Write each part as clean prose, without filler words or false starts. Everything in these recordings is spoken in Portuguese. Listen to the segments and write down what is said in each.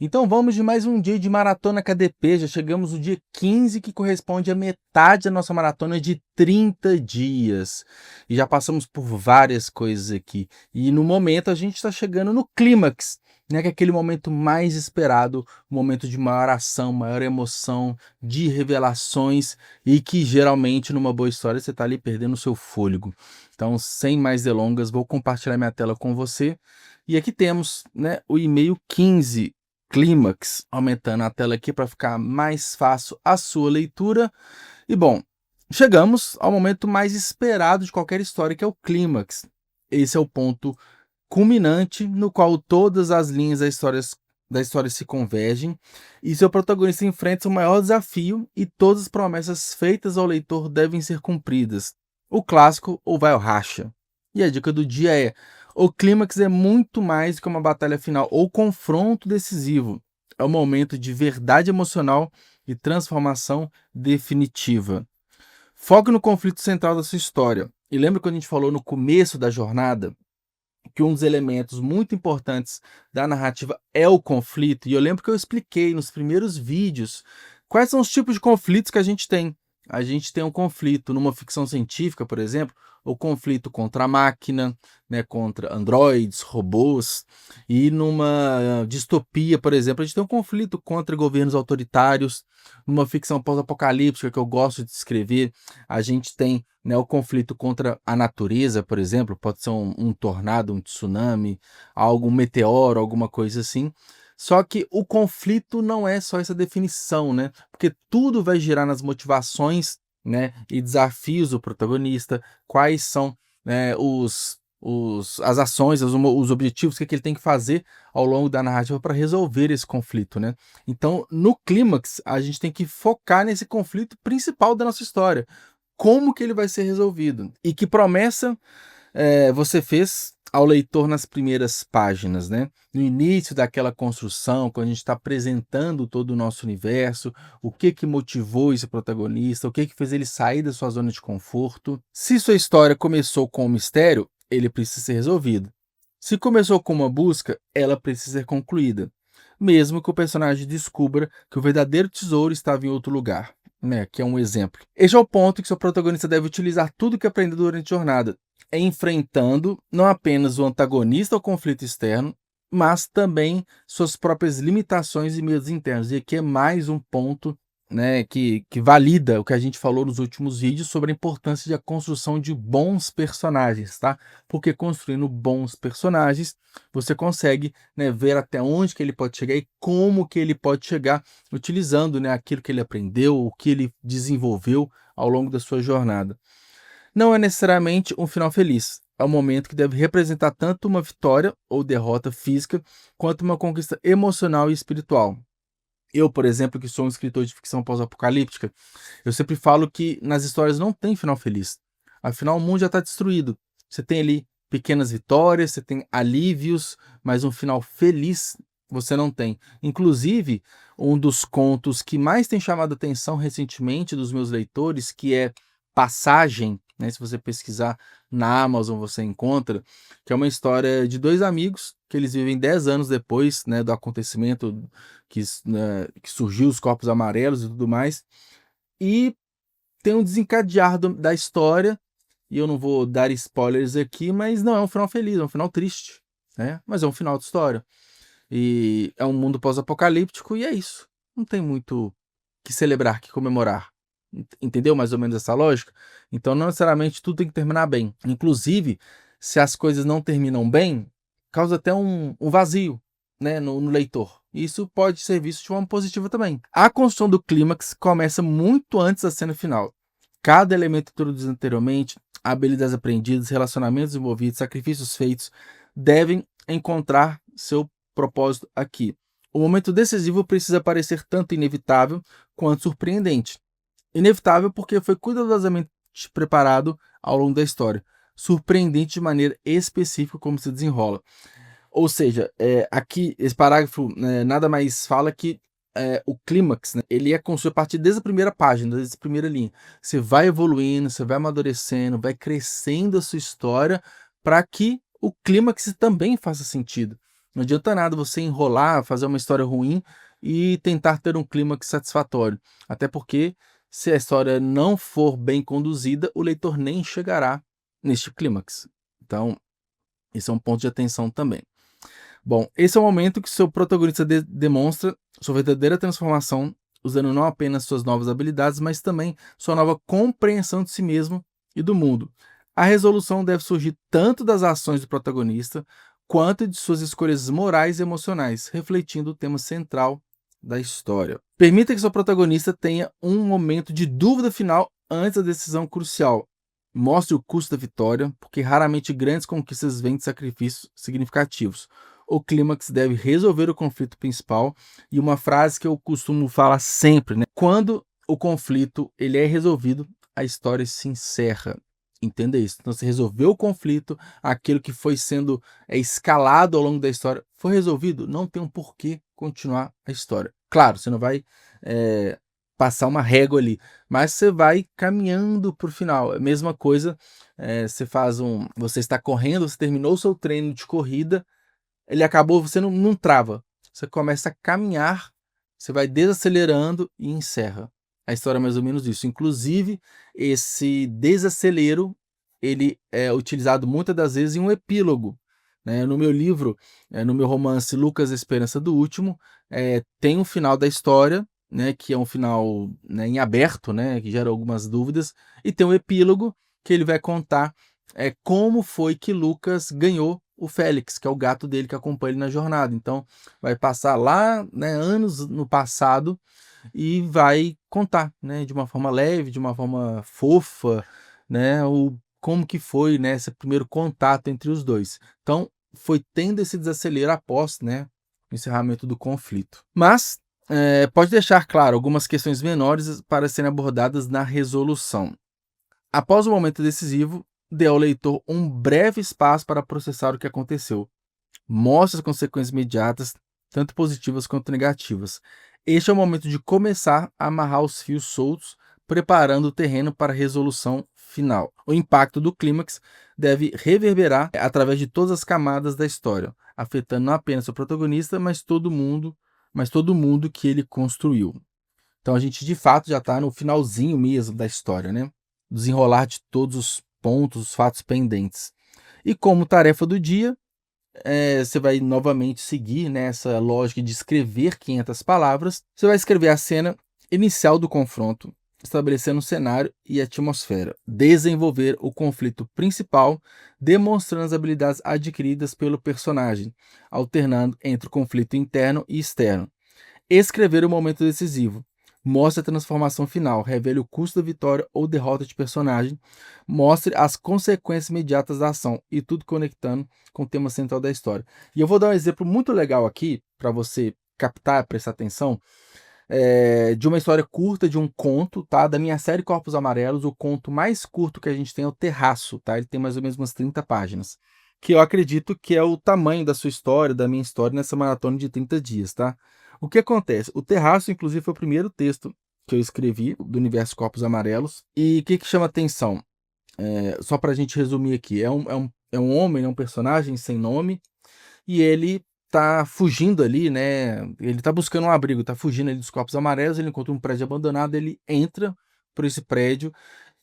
Então vamos de mais um dia de maratona KDP, já chegamos no dia 15, que corresponde à metade da nossa maratona de 30 dias. E já passamos por várias coisas aqui. E no momento a gente está chegando no clímax, né, que é aquele momento mais esperado, um momento de maior ação, maior emoção, de revelações, e que geralmente numa boa história você está ali perdendo o seu fôlego. Então, sem mais delongas, vou compartilhar minha tela com você. E aqui temos, né, o e-mail 15. Clímax, aumentando a tela aqui para ficar mais fácil a sua leitura. E bom, chegamos ao momento mais esperado de qualquer história, que é o clímax. Esse é o ponto culminante no qual todas as linhas da história se convergem e seu protagonista enfrenta o maior desafio e todas as promessas feitas ao leitor devem ser cumpridas. O clássico ou vai ao racha. E a dica do dia é: o clímax é muito mais que uma batalha final ou confronto decisivo. É um momento de verdade emocional e transformação definitiva. Foque no conflito central da sua história. E lembra quando a gente falou no começo da jornada que um dos elementos muito importantes da narrativa é o conflito? E eu lembro que eu expliquei nos primeiros vídeos quais são os tipos de conflitos que a gente tem. A gente tem um conflito numa ficção científica, por exemplo, o conflito contra a máquina, né, contra androides, robôs, e numa distopia, por exemplo, a gente tem um conflito contra governos autoritários. Numa ficção pós-apocalíptica que eu gosto de escrever, a gente tem, né, o conflito contra a natureza, por exemplo, pode ser um tornado, um tsunami, um meteoro, alguma coisa assim. Só que o conflito não é só essa definição, né? Porque tudo vai girar nas motivações, né, e desafios do protagonista, quais são, né, as ações, os objetivos, o que ele tem que fazer ao longo da narrativa para resolver esse conflito, né? Então, no clímax, a gente tem que focar nesse conflito principal da nossa história. Como que ele vai ser resolvido? E que promessa você fez ao leitor nas primeiras páginas, né? No início daquela construção, quando a gente está apresentando todo o nosso universo, o que motivou esse protagonista, o que fez ele sair da sua zona de conforto. Se sua história começou com um mistério, ele precisa ser resolvido. Se começou com uma busca, ela precisa ser concluída, mesmo que o personagem descubra que o verdadeiro tesouro estava em outro lugar, né? Que é um exemplo. Este é o ponto que seu protagonista deve utilizar tudo que aprendeu durante a jornada, enfrentando não apenas o antagonista ao conflito externo, mas também suas próprias limitações e medos internos. E aqui é mais um ponto, né, que valida o que a gente falou nos últimos vídeos sobre a importância da construção de bons personagens, tá? Porque construindo bons personagens, você consegue, né, ver até onde que ele pode chegar e como que ele pode chegar, utilizando, né, aquilo que ele aprendeu, o que ele desenvolveu ao longo da sua jornada. Não é necessariamente um final feliz. É um momento que deve representar tanto uma vitória ou derrota física, quanto uma conquista emocional e espiritual. Eu, por exemplo, que sou um escritor de ficção pós-apocalíptica, eu sempre falo que nas histórias não tem final feliz. Afinal, o mundo já está destruído. Você tem ali pequenas vitórias, você tem alívios, mas um final feliz você não tem. Inclusive, um dos contos que mais tem chamado a atenção recentemente dos meus leitores, que é Passagem, né? Se você pesquisar na Amazon você encontra, que é uma história de dois amigos que eles vivem 10 anos depois, né, do acontecimento né, que surgiu os corpos amarelos e tudo mais, e tem um desencadear da história, e eu não vou dar spoilers aqui, mas não é um final feliz, é um final triste, né? Mas é um final de história. E é um mundo pós-apocalíptico e é isso. Não tem muito que celebrar, que comemorar. Entendeu mais ou menos essa lógica? Então não necessariamente tudo tem que terminar bem. Inclusive, se as coisas não terminam bem, causa até um vazio, né, no leitor. Isso pode ser visto de forma positiva também. A construção do clímax começa muito antes da cena final. Cada elemento introduzido anteriormente, habilidades aprendidas, relacionamentos envolvidos, sacrifícios feitos, devem encontrar seu propósito aqui. O momento decisivo precisa parecer tanto inevitável quanto surpreendente. Inevitável porque foi cuidadosamente preparado ao longo da história. Surpreendente de maneira específica como se desenrola. Ou seja, aqui esse parágrafo, nada mais fala que o clímax, né, ele é construído a partir desde a primeira página, desde a primeira linha. Você vai evoluindo, você vai amadurecendo, vai crescendo a sua história para que o clímax também faça sentido. Não adianta nada você enrolar, fazer uma história ruim e tentar ter um clímax satisfatório. Até porque, se a história não for bem conduzida, o leitor nem chegará neste clímax. Então, esse é um ponto de atenção também. Bom, esse é o momento que seu protagonista demonstra sua verdadeira transformação, usando não apenas suas novas habilidades, mas também sua nova compreensão de si mesmo e do mundo. A resolução deve surgir tanto das ações do protagonista, quanto de suas escolhas morais e emocionais, refletindo o tema central da história. Permita que seu protagonista tenha um momento de dúvida final antes da decisão crucial. Mostre o custo da vitória, porque raramente grandes conquistas vêm de sacrifícios significativos. O clímax deve resolver o conflito principal, e uma frase que eu costumo falar sempre, né? Quando o conflito ele é resolvido, a história se encerra. Entenda isso. Então, você resolveu o conflito, aquilo que foi sendo escalado ao longo da história foi resolvido, não tem um porquê continuar a história. Claro, você não vai passar uma régua ali, mas você vai caminhando para o final. A mesma coisa, você está correndo, você terminou o seu treino de corrida, ele acabou, você não trava. Você começa a caminhar, você vai desacelerando e encerra. A história é mais ou menos isso. Inclusive, esse desacelero, ele é utilizado muitas das vezes em um epílogo. Né? No meu livro, no meu romance Lucas, a Esperança do Último, tem um final da história, né, que é um final, né, em aberto, né, que gera algumas dúvidas, e tem um epílogo que ele vai contar como foi que Lucas ganhou o Félix, que é o gato dele que acompanha ele na jornada. Então, vai passar lá, né, anos no passado e vai contar, né, de uma forma leve, de uma forma fofa, né, como que foi, né, esse primeiro contato entre os dois. Então, foi tendo esse desacelero após, né, o encerramento do conflito. Mas pode deixar claro algumas questões menores para serem abordadas na resolução. Após o momento decisivo, dê ao leitor um breve espaço para processar o que aconteceu. Mostre as consequências imediatas, tanto positivas quanto negativas. Este é o momento de começar a amarrar os fios soltos, preparando o terreno para a resolução final. O impacto do clímax deve reverberar através de todas as camadas da história, afetando não apenas o protagonista, mas todo mundo que ele construiu. Então a gente de fato já está no finalzinho mesmo da história, né? Desenrolar de todos os pontos, os fatos pendentes. E como tarefa do dia, você vai novamente seguir, né, essa lógica de escrever 500 palavras. Você vai escrever a cena inicial do confronto, estabelecendo o cenário e a atmosfera. Desenvolver o conflito principal, demonstrando as habilidades adquiridas pelo personagem, alternando entre o conflito interno e externo. Escrever o momento decisivo. Mostre a transformação final, revele o custo da vitória ou derrota de personagem, mostre as consequências imediatas da ação e tudo conectando com o tema central da história. E eu vou dar um exemplo muito legal aqui para você captar, prestar atenção, de uma história curta, de um conto, tá? Da minha série Corpos Amarelos. O conto mais curto que a gente tem é o Terraço, tá? Ele tem mais ou menos umas 30 páginas, que eu acredito que é o tamanho da sua história, da minha história nessa maratona de 30 dias, tá? O que acontece? O Terraço, inclusive, foi o primeiro texto que eu escrevi do universo Corpos Amarelos. E o que chama atenção? Só pra gente resumir aqui, é um homem, é um personagem sem nome, e ele tá fugindo ali, né? Ele tá buscando um abrigo, tá fugindo ali dos Corpos Amarelos, ele encontra um prédio abandonado, ele entra por esse prédio,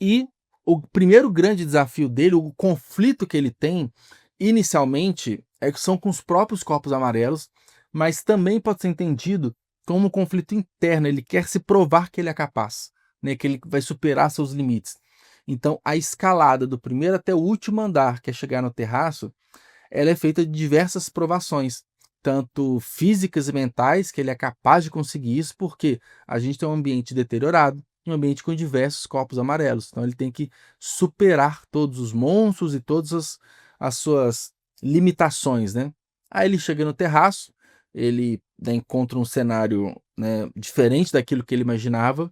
e o primeiro grande desafio dele, o conflito que ele tem, inicialmente, é que são com os próprios Corpos Amarelos, mas também pode ser entendido como um conflito interno. Ele quer se provar que ele é capaz, né, que ele vai superar seus limites. Então, a escalada do primeiro até o último andar, que é chegar no terraço, ela é feita de diversas provações, tanto físicas e mentais, que ele é capaz de conseguir isso, porque a gente tem um ambiente deteriorado, um ambiente com diversos corpos amarelos. Então ele tem que superar todos os monstros e todas as suas limitações, né? Aí ele chega no terraço, ele, né, encontra um cenário, né, diferente daquilo que ele imaginava,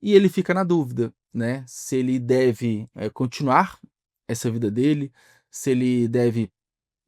e ele fica na dúvida, né, se ele deve continuar essa vida dele, se ele deve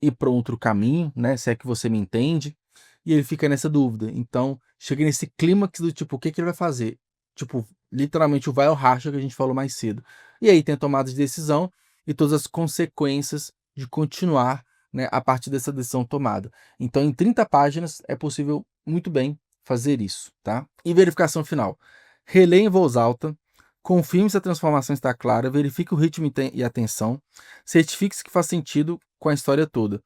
ir para outro caminho, né, se é que você me entende, e ele fica nessa dúvida. Então, chega nesse clímax do tipo, o que ele vai fazer? Tipo, literalmente o vai ao racha que a gente falou mais cedo. E aí tem a tomada de decisão e todas as consequências de continuar né, a partir dessa decisão tomada. Então, em 30 páginas é possível muito bem fazer isso, tá? E verificação final. Releia em voz alta, confirme se a transformação está clara, verifique o ritmo e a tensão, certifique-se que faz sentido com a história toda.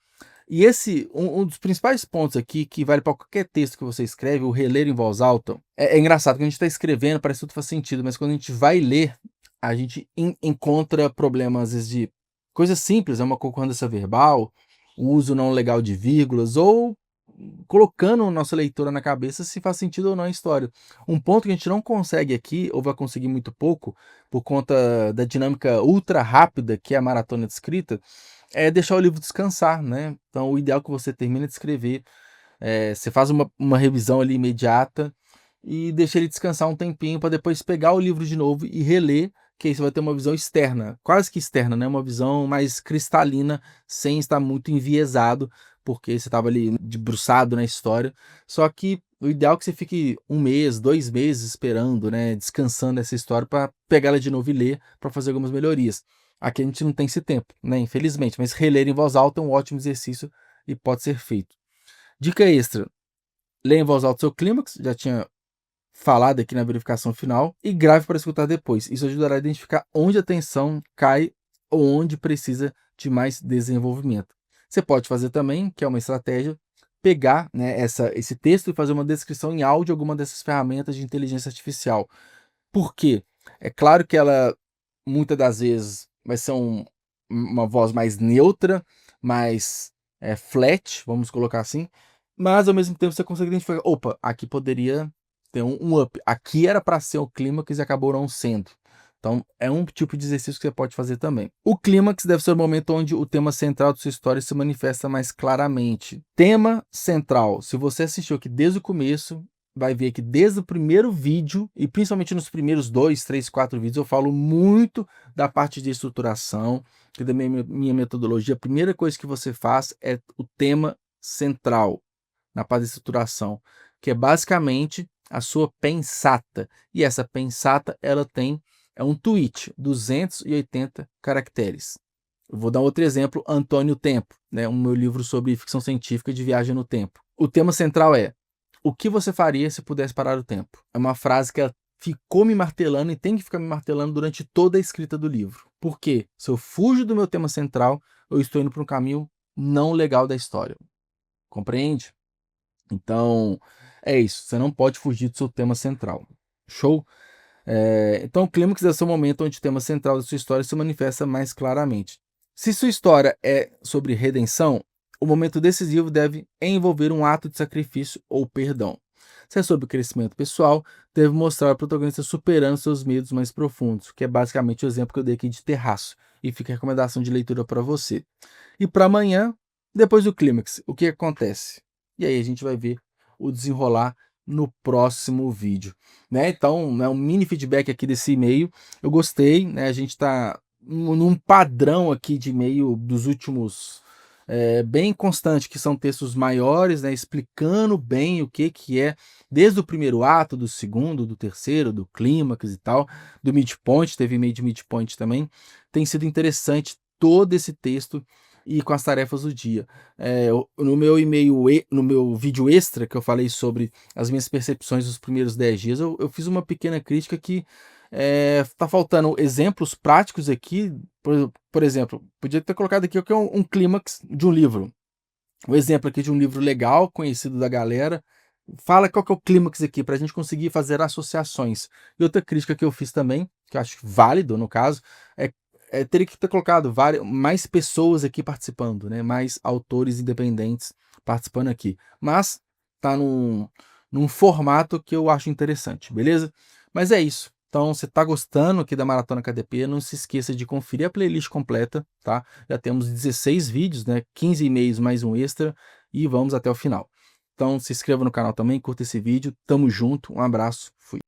E esse, um dos principais pontos aqui, que vale para qualquer texto que você escreve, o reler em voz alta, é engraçado que a gente está escrevendo, parece que tudo faz sentido, mas quando a gente vai ler, a gente encontra problemas, às vezes, de coisas simples, é uma concordância verbal, o uso não legal de vírgulas, ou colocando nossa leitura na cabeça se faz sentido ou não a história. Um ponto que a gente não consegue aqui, ou vai conseguir muito pouco, por conta da dinâmica ultra rápida que é a maratona de escrita, é deixar o livro descansar, né? Então, o ideal é que você termine de escrever, você faz uma revisão ali imediata e deixa ele descansar um tempinho para depois pegar o livro de novo e reler, que aí você vai ter uma visão externa, quase que externa, né? Uma visão mais cristalina, sem estar muito enviesado, porque você estava ali debruçado na história. Só que o ideal é que você fique 1 mês, 2 meses esperando, né? Descansando essa história para pegar ela de novo e ler, para fazer algumas melhorias. Aqui a gente não tem esse tempo, né? Infelizmente, mas reler em voz alta é um ótimo exercício e pode ser feito. Dica extra: leia em voz alta o seu clímax, já tinha falado aqui na verificação final, e grave para escutar depois. Isso ajudará a identificar onde a tensão cai ou onde precisa de mais desenvolvimento. Você pode fazer também, que é uma estratégia, pegar, né, esse texto e fazer uma descrição em áudio de alguma dessas ferramentas de inteligência artificial. Por quê? É claro que ela, muitas das vezes, vai ser uma voz mais neutra, mais flat, vamos colocar assim, mas ao mesmo tempo você consegue identificar, opa, aqui poderia ter um up, aqui era para ser o clímax e acabou não sendo. Então, é um tipo de exercício que você pode fazer também. O clímax deve ser o momento onde o tema central de sua história se manifesta mais claramente. Tema central. Se você assistiu aqui desde o começo, vai ver que desde o primeiro vídeo, e principalmente nos primeiros 2, 3, 4 vídeos, eu falo muito da parte de estruturação, que da minha metodologia, a primeira coisa que você faz é o tema central, na parte de estruturação, que é basicamente a sua pensata. E essa pensata, ela é um tweet, 280 caracteres. Eu vou dar outro exemplo, Antônio Tempo, né, um meu livro sobre ficção científica de viagem no tempo. O tema central é: o que você faria se pudesse parar o tempo? É uma frase que ela ficou me martelando e tem que ficar me martelando durante toda a escrita do livro. Por quê? Se eu fujo do meu tema central, eu estou indo para um caminho não legal da história. Compreende? Então, é isso. Você não pode fugir do seu tema central. Show? Então, o clímax deve ser o momento onde o tema central da sua história se manifesta mais claramente. Se sua história é sobre redenção, o momento decisivo deve envolver um ato de sacrifício ou perdão. Se é sobre crescimento pessoal, deve mostrar o protagonista superando seus medos mais profundos, que é basicamente o exemplo que eu dei aqui de Terraço, e fica a recomendação de leitura para você. E para amanhã, depois do clímax, o que acontece? E aí a gente vai ver o desenrolar no próximo vídeo, né? Então, um mini feedback aqui desse e-mail. Eu gostei, né? A gente está num padrão aqui de e-mail dos últimos, bem constante, que são textos maiores, né? Explicando bem o que é, desde o primeiro ato, do segundo, do terceiro, do clímax e tal, do midpoint, teve e-mail de midpoint também. Tem sido interessante todo esse texto e com as tarefas do dia. No meu e-mail, no meu vídeo extra que eu falei sobre as minhas percepções dos primeiros 10 dias, eu fiz uma pequena crítica que tá faltando exemplos práticos aqui. Por exemplo, podia ter colocado aqui o que é um clímax de um livro. Um exemplo aqui de um livro legal, conhecido da galera. Fala qual que é o clímax aqui, para a gente conseguir fazer associações. E outra crítica que eu fiz também, que eu acho válido no caso, teria que ter colocado mais pessoas aqui participando, né? Mais autores independentes participando aqui. Mas tá num formato que eu acho interessante, beleza? Mas é isso. Então, você tá gostando aqui da Maratona KDP, não se esqueça de conferir a playlist completa, tá? Já temos 16 vídeos, né? 15 e-mails mais um extra e vamos até o final. Então, se inscreva no canal também, curta esse vídeo. Tamo junto, um abraço, fui.